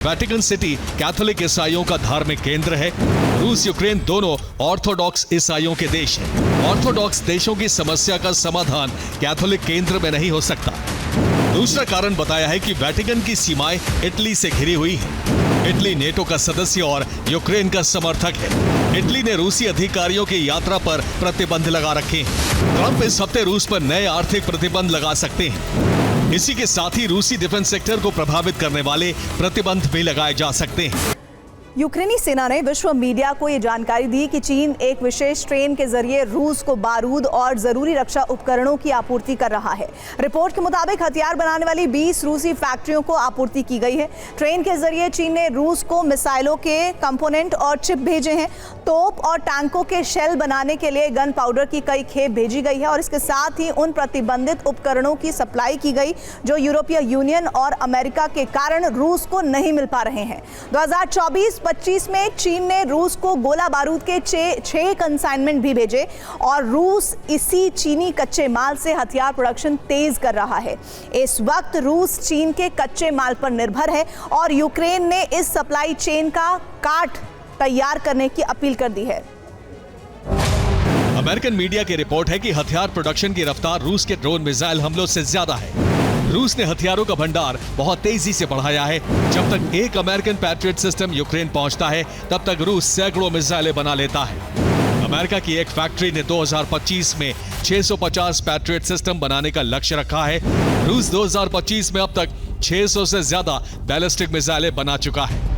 Vatican city Catholic ईसाइयों का धार्मिक केंद्र है। रूस यूक्रेन दोनों ऑर्थोडॉक्स ईसाइयों के देश हैं। ऑर्थोडॉक्स देशों की समस्या का समाधान कैथोलिक केंद्र में नहीं हो सकता। दूसरा कारण बताया है कि वेटिकन की सीमाएं इटली से घिरी हुई हैं। इटली नेटो का सदस्य और यूक्रेन का समर्थक है। इटली ने रूसी अधिकारियों की यात्रा पर प्रतिबंध लगा रखे हैं। ट्रंप इस हफ्ते रूस पर नए आर्थिक प्रतिबंध लगा सकते हैं। इसी के साथ ही रूसी डिफेंस सेक्टर को प्रभावित करने वाले प्रतिबंध भी लगाए जा सकते हैं। यूक्रेनी सेना ने विश्व मीडिया को ये जानकारी दी कि चीन एक विशेष ट्रेन के जरिए रूस को बारूद और जरूरी रक्षा उपकरणों की आपूर्ति कर रहा है। रिपोर्ट के मुताबिक हथियार बनाने वाली 20 रूसी फैक्ट्रियों को आपूर्ति की गई है। ट्रेन के जरिए चीन ने रूस को मिसाइलों के कंपोनेंट और चिप भेजे हैं। तोप और टैंकों के शेल बनाने के लिए गन पाउडर की कई खेप भेजी गई है और इसके साथ ही उन प्रतिबंधित उपकरणों की सप्लाई की गई जो यूरोपीय यूनियन और अमेरिका के कारण रूस को नहीं मिल पा रहे हैं। 2024-25 में चीन ने रूस को गोला बारूद के 6 कंसाइनमेंट भी भेजे और रूस इसी चीनी कच्चे माल से हथियार प्रोडक्शन तेज कर रहा है। इस वक्त रूस चीन के कच्चे माल पर निर्भर है और यूक्रेन ने इस सप्लाई चेन का काट तैयार करने की अपील कर दी है। अमेरिकन मीडिया की रिपोर्ट है कि हथियार प्रोडक्शन की रफ्तार रूस के ड्रोन मिसाइल हमलों से ज्यादा है। रूस ने हथियारों का भंडार बहुत तेजी से बढ़ाया है। जब तक एक अमेरिकन पैट्रियट सिस्टम यूक्रेन पहुंचता है, तब तक रूस सैकड़ों मिसाइलें बना लेता है। अमेरिका की एक फैक्ट्री ने 2025 में 650 पैट्रियट सिस्टम बनाने का लक्ष्य रखा है। रूस 2025 में अब तक 600 से ज्यादा बैलिस्टिक मिसाइलें बना चुका है।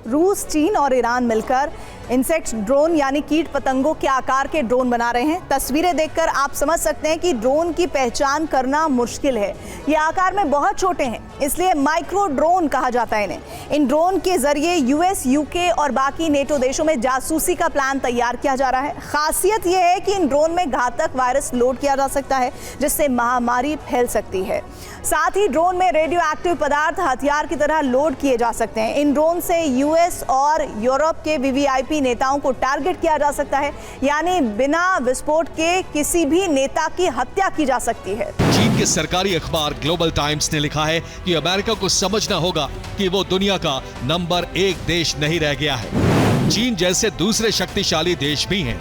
रूस, चीन और ईरान मिलकर इंसेक्ट ड्रोन यानी कीट पतंगों के आकार के ड्रोन बना रहे हैं। तस्वीरें देखकर आप समझ सकते हैं कि ड्रोन की पहचान करना मुश्किल है। ये आकार में बहुत छोटे हैं, इसलिए माइक्रो ड्रोन कहा जाता है इन्हें। इन ड्रोन के जरिए यूएस, यूके और बाकी नेटो देशों में जासूसी का प्लान तैयार किया जा रहा है। खासियत यह है कि इन ड्रोन में घातक वायरस लोड किया जा सकता है, जिससे महामारी फैल सकती है। साथ ही ड्रोन में रेडियो एक्टिव पदार्थ हथियार की तरह लोड किए जा सकते हैं। इन ड्रोन से यूएस और यूरोप के वीवीआईपी नेताओं को टारगेट किया जा सकता है, यानी बिना विस्फोट के किसी भी नेता की हत्या की जा सकती है। चीन के सरकारी अखबार ग्लोबल टाइम्स ने लिखा है कि अमेरिका को समझना होगा कि वो दुनिया का नंबर 1 देश नहीं रह गया है। चीन जैसे दूसरे शक्तिशाली देश भी हैं।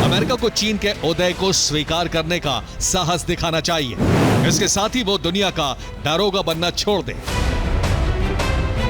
अमेरिका को चीन के उदय को स्वीकार करने का साहस दिखाना चाहिए। इसके साथ ही वो दुनिया का दारोगा बनना छोड़ दे।